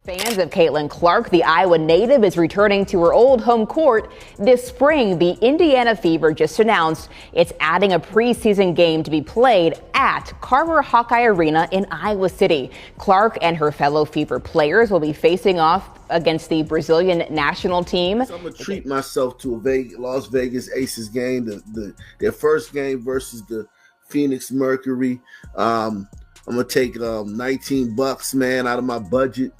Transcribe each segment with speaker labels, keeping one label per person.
Speaker 1: Fans of Caitlin Clark, the Iowa native, is returning to her old home court this spring. The Indiana Fever just announced it's adding a preseason game to be played at Carver Hawkeye Arena in Iowa City. Clark and her fellow Fever players will be facing off against the Brazilian national team.
Speaker 2: So I'm going to treat myself to a Las Vegas Aces game, their first game versus the Phoenix Mercury. I'm going to take $19, man, out of my budget.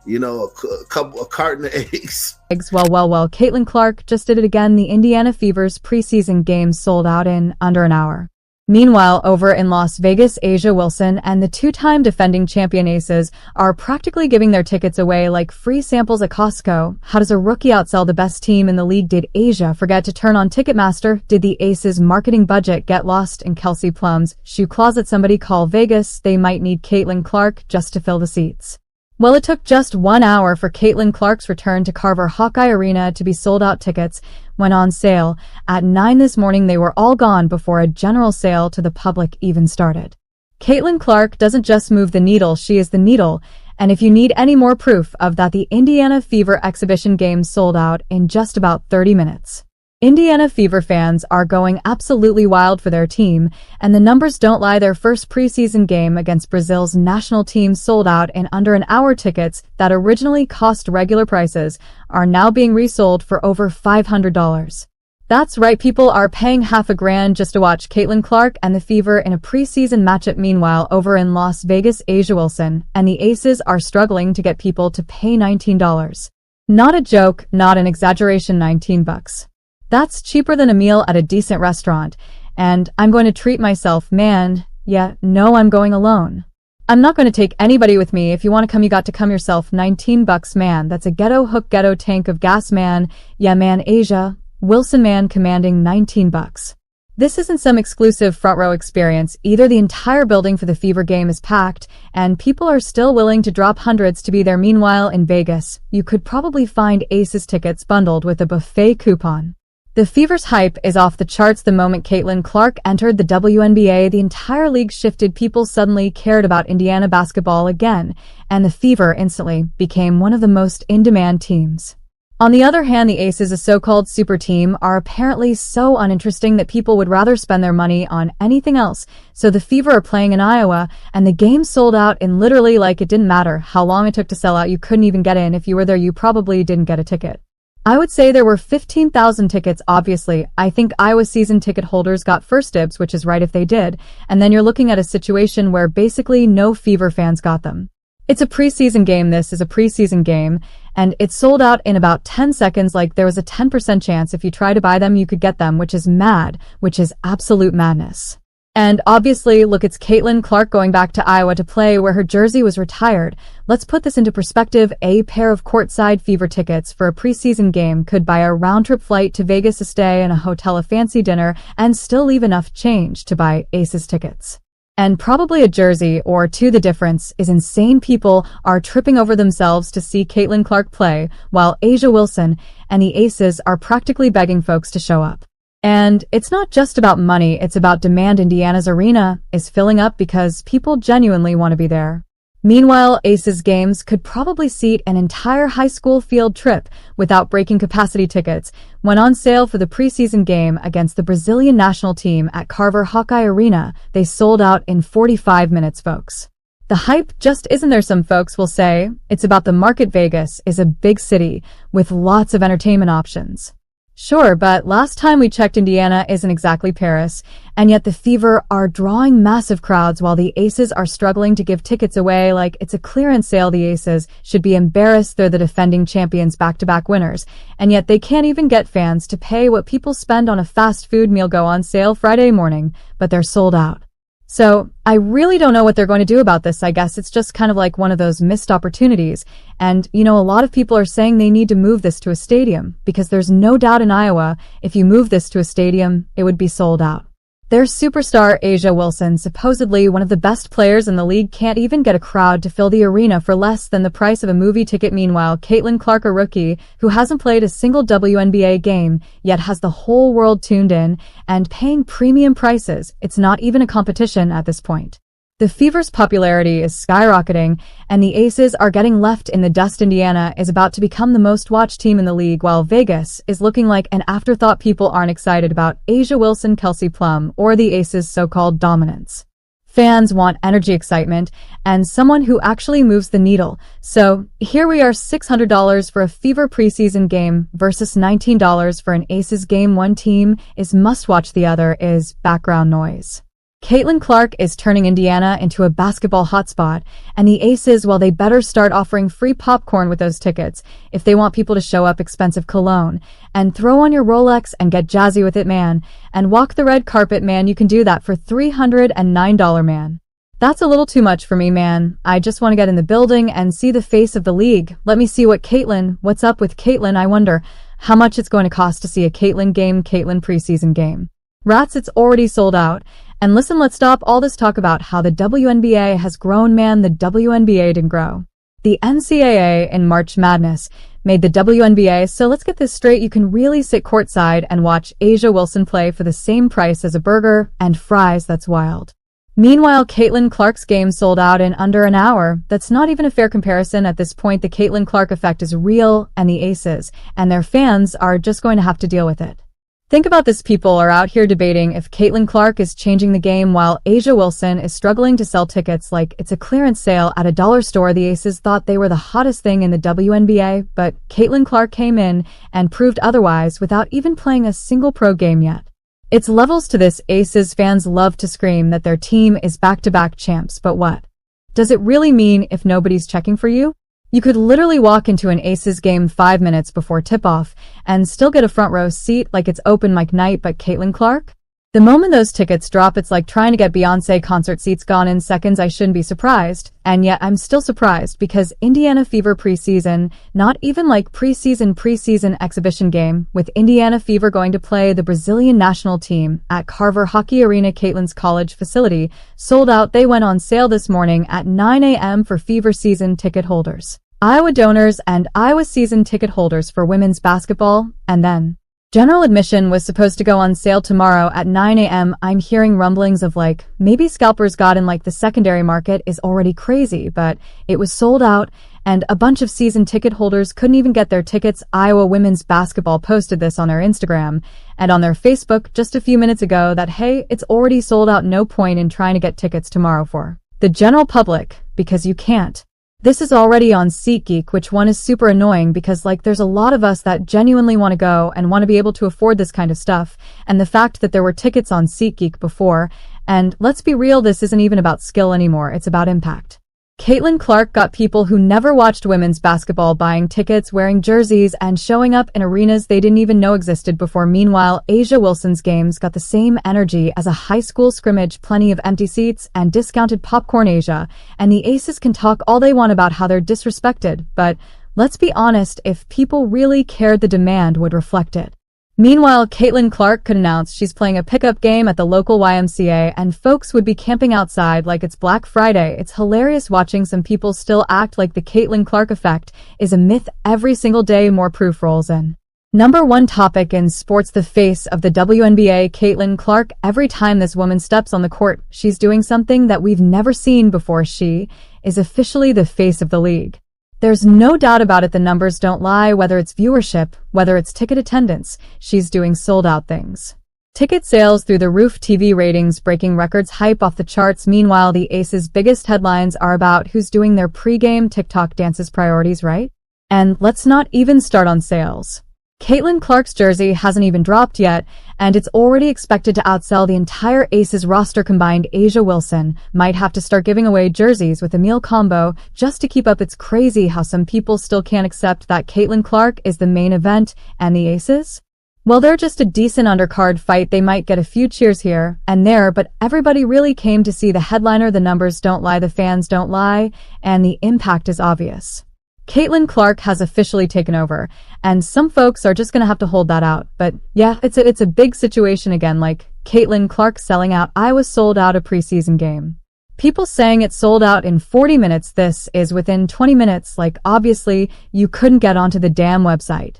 Speaker 2: You know, a carton of eggs.
Speaker 3: Well, Caitlin Clark just did it again. The Indiana Fever's preseason game sold out in under an hour. Meanwhile, over in Las Vegas, A'ja Wilson and the two-time defending champion Aces are practically giving their tickets away like free samples at Costco. How does a rookie outsell the best team in the league? Did A'ja forget to turn on Ticketmaster? Did the Aces marketing budget get lost in Kelsey Plum's shoe closet? Somebody call Vegas. They might need Caitlin Clark just to fill the seats. Well, it took just 1 hour for Caitlin Clark's return to Carver Hawkeye Arena to be sold out. Tickets went on sale at 9 this morning. They were all gone before a general sale to the public even started. Caitlin Clark doesn't just move the needle, she is the needle. And if you need any more proof of that, the Indiana Fever exhibition game sold out in just about 30 minutes. Indiana Fever fans are going absolutely wild for their team, and the numbers don't lie. Their first preseason game against Brazil's national team sold out in under an hour. Tickets that originally cost regular prices are now being resold for over $500. That's right, people are paying $500 just to watch Caitlin Clark and the Fever in a preseason matchup. Meanwhile, over in Las Vegas, A'ja Wilson and the Aces are struggling to get people to pay $19. Not a joke, not an exaggeration, $19. That's cheaper than a meal at a decent restaurant. And I'm going to treat myself, man. Yeah, no, I'm going alone. I'm not going to take anybody with me. If you want to come, you got to come yourself. $19, man. That's a ghetto tank of gas, man. Yeah, man. A'ja Wilson, man, commanding $19. This isn't some exclusive front row experience either. The entire building for the Fever game is packed, and people are still willing to drop hundreds to be there. Meanwhile, in Vegas, you could probably find Aces tickets bundled with a buffet coupon. The Fever's hype is off the charts. The moment Caitlin Clark entered the WNBA, the entire league shifted. People suddenly cared about Indiana basketball again, and the Fever instantly became one of the most in-demand teams. On the other hand, the Aces, a so-called super team, are apparently so uninteresting that people would rather spend their money on anything else. So the Fever are playing in Iowa, and the game sold out in literally like it didn't matter how long it took to sell out. You couldn't even get in. If you were there, you probably didn't get a ticket. I would say there were 15,000 tickets. Obviously, I think Iowa season ticket holders got first dibs, which is right if they did. And then you're looking at a situation where basically no Fever fans got them. It's a preseason game. This is a preseason game, and it sold out in about 10 seconds. Like there was a 10% chance if you try to buy them, you could get them, which is mad, which is absolute madness. And obviously, look, it's Caitlin Clark going back to Iowa to play where her jersey was retired. Let's put this into perspective. A pair of courtside Fever tickets for a preseason game could buy a round-trip flight to Vegas, a stay in a hotel, a fancy dinner, and still leave enough change to buy Aces tickets. And probably a jersey or two. The difference is insane. People are tripping over themselves to see Caitlin Clark play, while A'ja Wilson and the Aces are practically begging folks to show up. And it's not just about money, it's about demand. Indiana's arena is filling up because people genuinely want to be there. Meanwhile, Aces games could probably seat an entire high school field trip without breaking capacity. Tickets went on sale for the preseason game against the Brazilian national team at Carver Hawkeye Arena. They sold out in 45 minutes, folks. The hype just isn't there. Some folks will say it's about the market. Vegas is a big city with lots of entertainment options. Sure, but last time we checked, Indiana isn't exactly Paris, and yet the Fever are drawing massive crowds while the Aces are struggling to give tickets away like it's a clearance sale. The Aces should be embarrassed. They're the defending champions, back-to-back winners, and yet they can't even get fans to pay what people spend on a fast food meal. Go on sale Friday morning, but they're sold out. So I really don't know what they're going to do about this. I guess it's just kind of like one of those missed opportunities. And, you know, a lot of people are saying they need to move this to a stadium because there's no doubt in Iowa, if you move this to a stadium, it would be sold out. Their superstar A'ja Wilson, supposedly one of the best players in the league, can't even get a crowd to fill the arena for less than the price of a movie ticket. Meanwhile, Caitlin Clark, a rookie who hasn't played a single WNBA game, yet has the whole world tuned in and paying premium prices. It's not even a competition at this point. The Fever's popularity is skyrocketing, and the Aces are getting left in the dust. Indiana is about to become the most watched team in the league, while Vegas is looking like an afterthought. People aren't excited about A'ja Wilson, Kelsey Plum, or the Aces' so-called dominance. Fans want energy, excitement, and someone who actually moves the needle. So here we are, $600 for a Fever preseason game versus $19 for an Aces game. One team is must-watch, the other is background noise. Caitlin Clark is turning Indiana into a basketball hotspot, and the Aces, well, they better start offering free popcorn with those tickets if they want people to show up. Expensive cologne, and throw on your Rolex and get jazzy with it, man, and walk the red carpet, man. You can do that for $309, man. That's a little too much for me, man. I just want to get in the building and see the face of the league. Let me see what's up with Caitlin. I wonder how much it's going to cost to see a Caitlin preseason game. Rats, it's already sold out. And listen, let's stop all this talk about how the WNBA has grown, man. The WNBA didn't grow. The NCAA in March Madness made the WNBA, so let's get this straight. You can really sit courtside and watch A'ja Wilson play for the same price as a burger and fries. That's wild. Meanwhile, Caitlin Clark's game sold out in under an hour. That's not even a fair comparison at this point. The Caitlin Clark effect is real, and the Aces and their fans are just going to have to deal with it. Think about this. People are out here debating if Caitlin Clark is changing the game, while A'ja Wilson is struggling to sell tickets like it's a clearance sale at a dollar store. The Aces thought they were the hottest thing in the WNBA, but Caitlin Clark came in and proved otherwise without even playing a single pro game yet. It's levels to this. Aces fans love to scream that their team is back-to-back champs, but what does it really mean if nobody's checking for you? You could literally walk into an Aces game 5 minutes before tip-off and still get a front row seat like it's open mic night. But Caitlin Clark? The moment those tickets drop, it's like trying to get Beyoncé concert seats, gone in seconds. I shouldn't be surprised, and yet I'm still surprised, because Indiana Fever preseason, not even like preseason exhibition game, with Indiana Fever going to play the Brazilian national team at Carver Hockey Arena, Caitlin's college facility, sold out. They went on sale this morning at 9 a.m. for Fever season ticket holders, Iowa donors, and Iowa season ticket holders for women's basketball, and then general admission was supposed to go on sale tomorrow at 9 a.m. I'm hearing rumblings of like maybe scalpers got in. Like the secondary market is already crazy, but it was sold out, and a bunch of season ticket holders couldn't even get their tickets. Iowa women's basketball posted this on their Instagram and on their Facebook just a few minutes ago that, hey, it's already sold out. No point in trying to get tickets tomorrow for the general public, because you can't. This is already on SeatGeek, which one is super annoying, because like there's a lot of us that genuinely want to go and want to be able to afford this kind of stuff, and the fact that there were tickets on SeatGeek before, and let's be real, this isn't even about skill anymore, it's about impact. Caitlin Clark got people who never watched women's basketball buying tickets, wearing jerseys, and showing up in arenas they didn't even know existed before. Meanwhile, A'ja Wilson's games got the same energy as a high school scrimmage, plenty of empty seats and discounted popcorn. A'ja and the Aces can talk all they want about how they're disrespected, but let's be honest, if people really cared, the demand would reflect it. Meanwhile, Caitlin Clark could announce she's playing a pickup game at the local YMCA, and folks would be camping outside like it's Black Friday. It's hilarious watching some people still act like the Caitlin Clark effect is a myth every single day. More proof rolls in. Number one topic in sports, the face of the WNBA, Caitlin Clark. Every time this woman steps on the court, she's doing something that we've never seen before. She is officially the face of the league. There's no doubt about it. The numbers don't lie, whether it's viewership, whether it's ticket attendance. She's doing sold-out things. Ticket sales through the roof, TV ratings breaking records, hype off the charts. Meanwhile, the Aces' biggest headlines are about who's doing their pregame TikTok dances. Priorities, right? And let's not even start on sales. Caitlin Clark's jersey hasn't even dropped yet, and it's already expected to outsell the entire Aces roster combined. A'ja Wilson might have to start giving away jerseys with a meal combo just to keep up. It's crazy how some people still can't accept that Caitlin Clark is the main event, and the Aces? Well, they're just a decent undercard fight. They might get a few cheers here and there, but everybody really came to see the headliner. The numbers don't lie, the fans don't lie, and the impact is obvious. Caitlin Clark has officially taken over, and some folks are just gonna have to hold that out. But yeah, it's a big situation again, like Caitlin Clark selling out. Iowa sold out a preseason game. People saying it sold out in 40 minutes. This is within 20 minutes. Like, obviously, you couldn't get onto the damn website.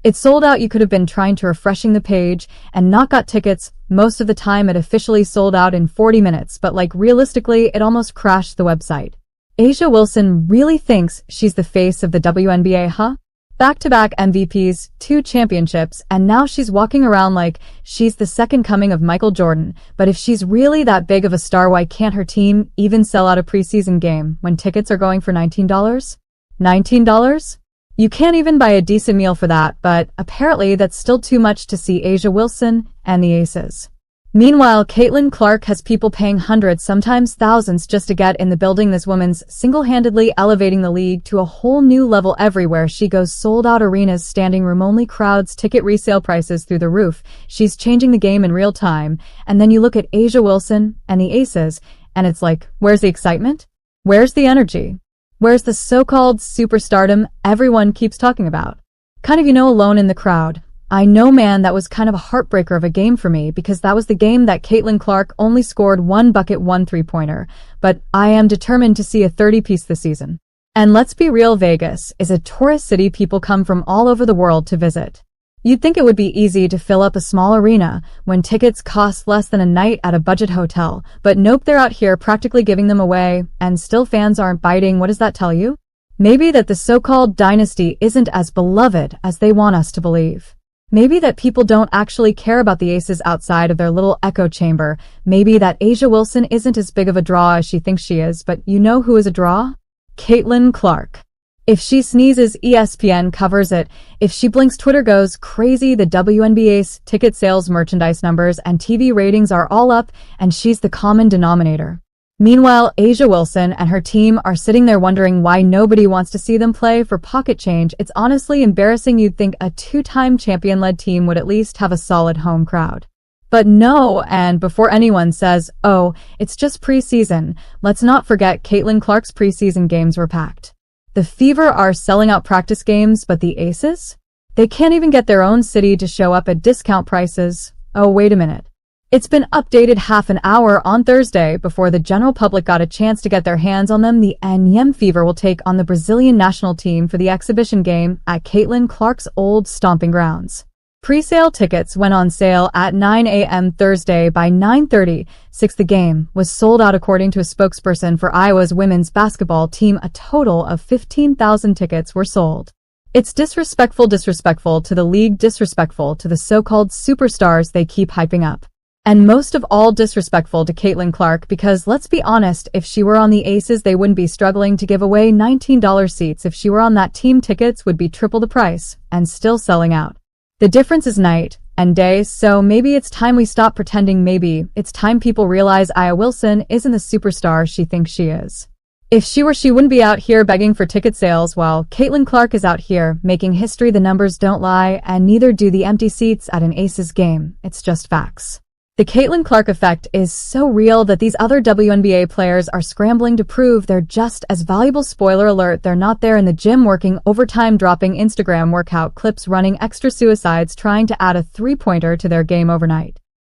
Speaker 3: It sold out. You could have been trying to refreshing the page and not got tickets. Most of the time it officially sold out in 40 minutes, but like realistically, it almost crashed the website. A'ja Wilson really thinks she's the face of the WNBA, huh? Back-to-back MVPs, 2 championships, and now she's walking around like she's the second coming of Michael Jordan. But if she's really that big of a star, why can't her team even sell out a preseason game when tickets are going for $19? $19? You can't even buy a decent meal for that, but apparently that's still too much to see A'ja Wilson and the Aces. Meanwhile, Caitlin Clark has people paying hundreds, sometimes thousands, just to get in the building. This woman's single-handedly elevating the league to a whole new level. Everywhere she goes, sold-out arenas, standing room only crowds, ticket resale prices through the roof. She's changing the game in real time. And then you look at A'ja Wilson and the Aces, and it's like, where's the excitement? Where's the energy? Where's the so-called superstardom everyone keeps talking about? Kind of, alone in the crowd. I know, man, that was kind of a heartbreaker of a game for me because that was the game that Caitlin Clark only scored 1 bucket, 1 3-pointer. But I am determined to see a 30-piece this season. And let's be real, Vegas is a tourist city. People come from all over the world to visit. You'd think it would be easy to fill up a small arena when tickets cost less than a night at a budget hotel. But nope, they're out here practically giving them away, and still fans aren't biting. What does that tell you? Maybe that the so-called dynasty isn't as beloved as they want us to believe. Maybe that people don't actually care about the Aces outside of their little echo chamber. Maybe that A'ja Wilson isn't as big of a draw as she thinks she is, but you know who is a draw? Caitlin Clark. If she sneezes, ESPN covers it. If she blinks, Twitter goes crazy. The WNBA's ticket sales, merchandise numbers, and TV ratings are all up, and she's the common denominator. Meanwhile, A'ja Wilson and her team are sitting there wondering why nobody wants to see them play for pocket change. It's honestly embarrassing. You'd think a 2-time champion-led team would at least have a solid home crowd. But no, and before anyone says, oh, it's just preseason, let's not forget Caitlin Clark's preseason games were packed. The Fever are selling out practice games, but the Aces? They can't even get their own city to show up at discount prices. Oh, wait a minute. It's been updated half an hour on Thursday before the general public got a chance to get their hands on them. The NBAFreak Fever will take on the Brazilian national team for the exhibition game at Caitlin Clark's old stomping grounds. Pre-sale tickets went on sale at 9 a.m. Thursday. By 9:36, the game was sold out. According to a spokesperson for Iowa's women's basketball team, a total of 15,000 tickets were sold. It's disrespectful to the league, disrespectful to the so-called superstars they keep hyping up. And most of all, disrespectful to Caitlin Clark, because let's be honest, if she were on the Aces, they wouldn't be struggling to give away $19 seats. If she were on that team, tickets would be triple the price and still selling out. The difference is night and day, so maybe it's time we stop pretending. Maybe it's time people realize A'ja Wilson isn't the superstar she thinks she is. If she were, she wouldn't be out here begging for ticket sales, while Caitlin Clark is out here making history. The numbers don't lie, and neither do the empty seats at an Aces game. It's just facts. The Caitlin Clark effect is so real that these other WNBA players are scrambling to prove they're just as valuable. Spoiler alert, they're not there in the gym working overtime, dropping Instagram workout clips, running extra suicides, trying to add a 3-pointer to their game overnight.